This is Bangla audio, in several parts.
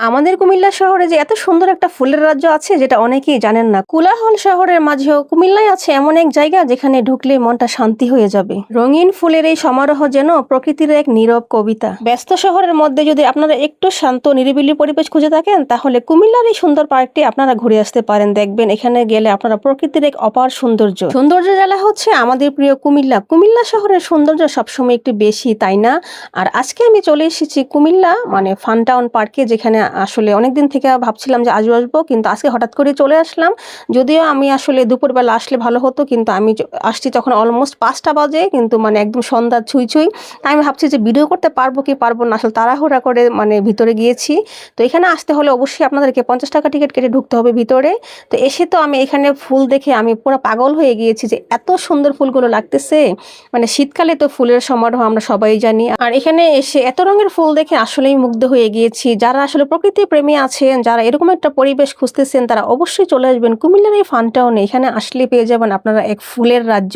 আমাদের কুমিল্লা শহরে যে এত সুন্দর একটা ফুলের রাজ্য আছে যেটা অনেকেই জানেন না। কোলাহল শহরের মাঝেও কুমিল্লায় আছে এমন এক জায়গা যেখানে ঢুকলে মনটা শান্তি হয়ে যাবে। রঙিন ফুলের এই সমারোহ যেন প্রকৃতির এক নীরব কবিতা। ব্যস্ত শহরের মধ্যে যদি আপনারা একটু শান্ত নিরিবিলি পরিবেশ খুঁজে থাকেন তাহলে কুমিল্লার এই সুন্দর পার্কটি আপনারা ঘুরে আসতে পারেন। দেখবেন এখানে গেলে আপনারা প্রকৃতির এক অপার সৌন্দর্য জেলা হচ্ছে আমাদের প্রিয় কুমিল্লা। কুমিল্লা শহরের সৌন্দর্য সবসময় একটু বেশি, তাই না? আর আজকে আমি চলে এসেছি কুমিল্লা ফান টাউন পার্কে, যেখানে আসলে অনেকদিন থেকে ভাবছিলাম যে আসবো, কিন্তু আজকে হঠাৎ করে চলে আসলাম। যদিও আমি আসলে দুপুরবেলা আসলে ভালো হতো, কিন্তু আমি আসছি তখন অলমোস্ট 5টা বাজে, কিন্তু একদম সন্ধ্যা ছুঁই। তাই আমি ভাবছি যে ভিডিও করতে পারবো কি পারবো না, আসলে তাড়াহুড়া করে ভিতরে গিয়েছি। তো এখানে আসতে হলে অবশ্যই আপনাদেরকে 50 টাকা টিকিট কেটে ঢুকতে হবে ভিতরে। তো এসে তো আমি এখানে ফুল দেখে আমি পুরো পাগল হয়ে গিয়েছি যে এত সুন্দর ফুলগুলো লাগতেছে। শীতকালে তো ফুলের সমারোহ আমরা সবাই জানি, আর এখানে এসে এত রঙের ফুল দেখে আসলেই মুগ্ধ হয়ে গিয়েছি। যারা আসলে প্রকৃতি প্রেমী আছেন, যারা এরকম একটা পরিবেশ খুঁজতেছেন, তারা অবশ্যই চলে আসবেন কুমিল্লার এই ফান টাউনে। এখানে আসলে পেয়ে যাবেন আপনারা এক ফুলের রাজ্য।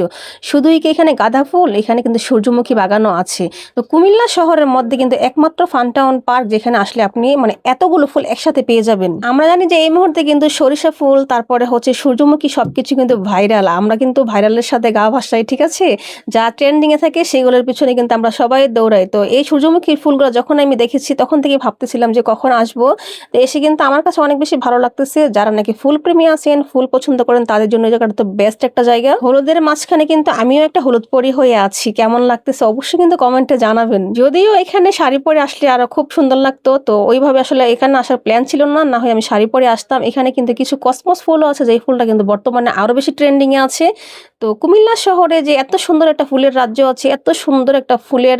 শুধুই কি এখানে গাঁদা ফুল, এখানে কিন্তু সূর্যমুখী বাগানও আছে। তো কুমিল্লা শহরের মধ্যে কিন্তু একমাত্র ফান টাউন পার্ক যেখানে আসলে আপনি এতগুলো ফুল একসাথে পেয়ে যাবেন। আমরা জানি যে এই মুহূর্তে কিন্তু সরিষা ফুল, তারপরে হচ্ছে সূর্যমুখী, সবকিছু কিন্তু ভাইরাল। আমরা কিন্তু ভাইরালের সাথে গা ভাসাই, ঠিক আছে? যা ট্রেন্ডিং এ থাকে সেগুলোর পিছনে কিন্তু আমরা সবাই দৌড়াই। তো এই সূর্যমুখীর ফুলগুলো যখন আমি দেখেছি তখন থেকে ভাবতেছিলাম যে কখন আসবো। তো এসে কিন্তু আমার কাছে অনেক বেশি ভালো লাগতেছে। যারা নাকি ফুল প্রেমী আছেন, ফুল পছন্দ করেন, তাদের জন্য এই জায়গাটা তো বেস্ট একটা জায়গা। হলুদের মাঝখানে কিন্তু আমিও একটা হলুদ পরি হয়ে আছি। কেমন লাগতেছে অবশ্যই কিন্তু কমেন্টে জানাবেন। যদিও এখানে শাড়ি পরে আসলে আরো খুব সুন্দর লাগতো, তো ওইভাবে আসলে এখানে আসার প্ল্যান ছিল না, না হয় আমি শাড়ি পরে আসতাম। এখানে কিন্তু কিছু কসমস ফুলও আছে, যেই ফুলটা কিন্তু বর্তমানে আরো বেশি ট্রেন্ডিং এ আছে। তো কুমিল্লা শহরে যে এত সুন্দর একটা ফুলের রাজ্য আছে, এত সুন্দর একটা ফুলের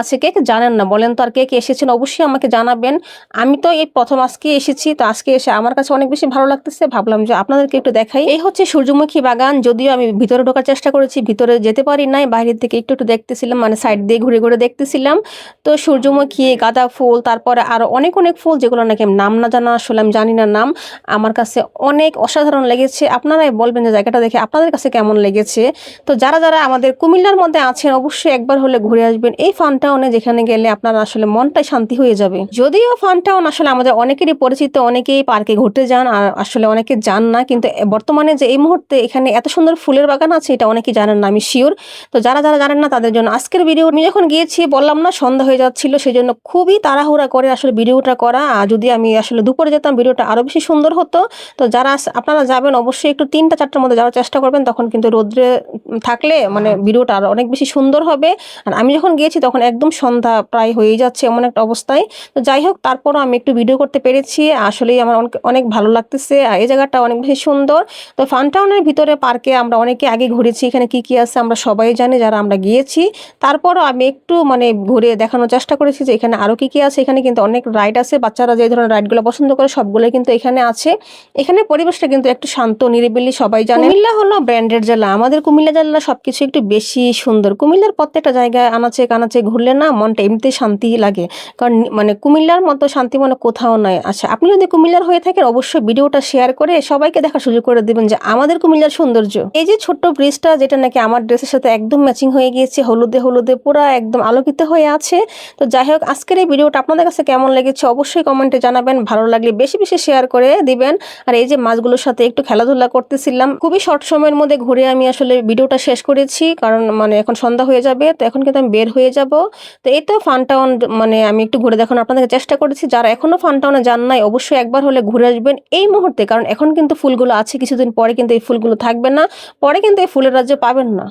আছে, কে কে জানেন না বলেন তো? আর কে কে এসেছেন অবশ্যই আমাকে জানাবেন। আমি তো এই প্রথম আজকে এসেছি, তো আজকে এসে আমার কাছে অনেক বেশি ভালো লাগতেছে। ভাবলাম যে আপনাদেরকে একটু দেখাই। এই হচ্ছে সূর্যমুখী বাগান। যদিও আমি ভিতরে ঢোকার চেষ্টা করেছি, ভিতরে যেতে পারি নাই, বাইরের থেকে একটু দেখতেছিলাম, সাইড দিয়ে ঘুরে ঘুরে দেখতেছিলাম। তো সূর্যমুখী, গাঁদা ফুল, তারপরে আরো অনেক ফুল, যেগুলো নাকি নাম না জানা, আসলে আমি জানি না নাম। আমার কাছে অনেক অসাধারণ লেগেছে। আপনারাই বলবেন যে জায়গাটা দেখে আপনাদের কাছে কেমন লেগেছে। তো যারা যারা আমাদের কুমিল্লার মধ্যে আছেন অবশ্যই একবার হলে ঘুরে আসবেন এই ফান টাউনে, যেখানে গেলে আপনারা আসলে মনটাই শান্তি হয়ে যাবে। যদিও ফান টাউন আসলে আমাদের অনেকেরই পরিচিত, অনেকেই পার্কে ঘুরতে যান, আর আসলে অনেকে যান না, কিন্তু বর্তমানে যে এই মুহূর্তে এখানে এত সুন্দর ফুলের বাগান আছে এটা অনেকেই জানেন না, আমি শিওর। তো যারা যারা জানেন না তাদের জন্য আজকের ভিডিও। আমি যখন গিয়েছি বললাম না সন্ধ্যা হয়ে যাচ্ছিল, সেই জন্য খুবই তাড়াহুড়া করে আসলে ভিডিওটা করা। আর যদি আমি আসলে দুপুরে যেতাম ভিডিওটা আরো বেশি সুন্দর হতো। তো যারা আপনারা যাবেন অবশ্যই একটু 3টা 4টার মধ্যে যাওয়ার চেষ্টা করবেন, তখন কিন্তু রোদ্রে থাকলে ভিডিওটা আরো অনেক বেশি সুন্দর হবে। আর আমি যখন গিয়েছি তখন একদম সন্ধ্যা প্রায় হয়েই যাচ্ছে এমন একটা অবস্থায়। তো যাই হোক, তারপরও আমি একটু ভিডিও করতে পেরেছি। আসলেই আমার অনেক ভালো লাগতেছে, আর এই জায়গাটা অনেক বেশি সুন্দর। তো ফান টাউনের ভিতরে পার্কে আমরা অনেকে আগে ঘুরেছি, এখানে কি কি আছে আমরা সবাই জানি যারা আমরা গিয়েছি। তারপরও আমি একটু ঘুরে দেখানোর চেষ্টা করেছি যে এখানে আরো কি কি আছে। এখানে কিন্তু অনেক রাইড আছে, বাচ্চারা যে ধরনের রাইডগুলো পছন্দ করে সবগুলোই কিন্তু এখানে আছে। এখানে পরিবেশটা কিন্তু একটু শান্ত নিরিবিলি, সবাই জানে। কুমিল্লা হলো ব্র্যান্ডেড জেলা, আমাদের কুমিল্লা জেলা সবকিছু একটু বেশি সুন্দর। কুমিল্লার প্রত্যেকটা জায়গায় আনাচে কানাচে ঘুরলে না মনটা এমনিতে শান্তি লাগে, কারণ কুমিল্লার মতো শান্তি কোথাও নয়। আচ্ছা, আপনি যদি কুমিল্লার হয়ে থাকেন অবশ্যই ভিডিওটা শেয়ার করে সবাইকে দেখার সুযোগ করে দিবেন যে আমাদের কুমিল্লার সৌন্দর্য। এই যে ছোট্ট ব্রিজটা, যেটা নাকি আমার ড্রেসের সাথে একদম ম্যাচিং হয়ে গিয়েছে, হলুদে হলুদে পুরা একদম আলোকিত হয়ে আছে। তো যাই হোক, আজকের এই ভিডিওটা আপনাদের কাছে কেমন লেগেছে অবশ্যই কমেন্টে জানাবেন। ভালো লাগলে বেশি বেশি শেয়ার করে দিবেন। আর এই যে মাছগুলোর সাথে একটু খেলাধুলা করতেছিলাম, খুবই শর্ট সময়ের মধ্যে ঘুরে আমি আসলে ভিডিওটা শেষ করেছি, কারণ এখন সন্ধ্যা হয়ে যাবে। তো এখন কিন্তু আমি বের হয়ে যাব। তো এই তো ফান টাউন আমি একটু ঘুরে দেখানোর আপনাদেরকে চেষ্টা করেছি। যারা এখনো ফান টাউনে যান নাই অবশ্যই একবার হলে ঘুরে আসবেন এই মুহূর্তে, কারণ এখন কিন্তু ফুলগুলো আছে, কিছুদিন পরে কিন্তু এই ফুলগুলো থাকবে না, পরে কিন্তু এই ফুলের রাজ্য পাবেন না।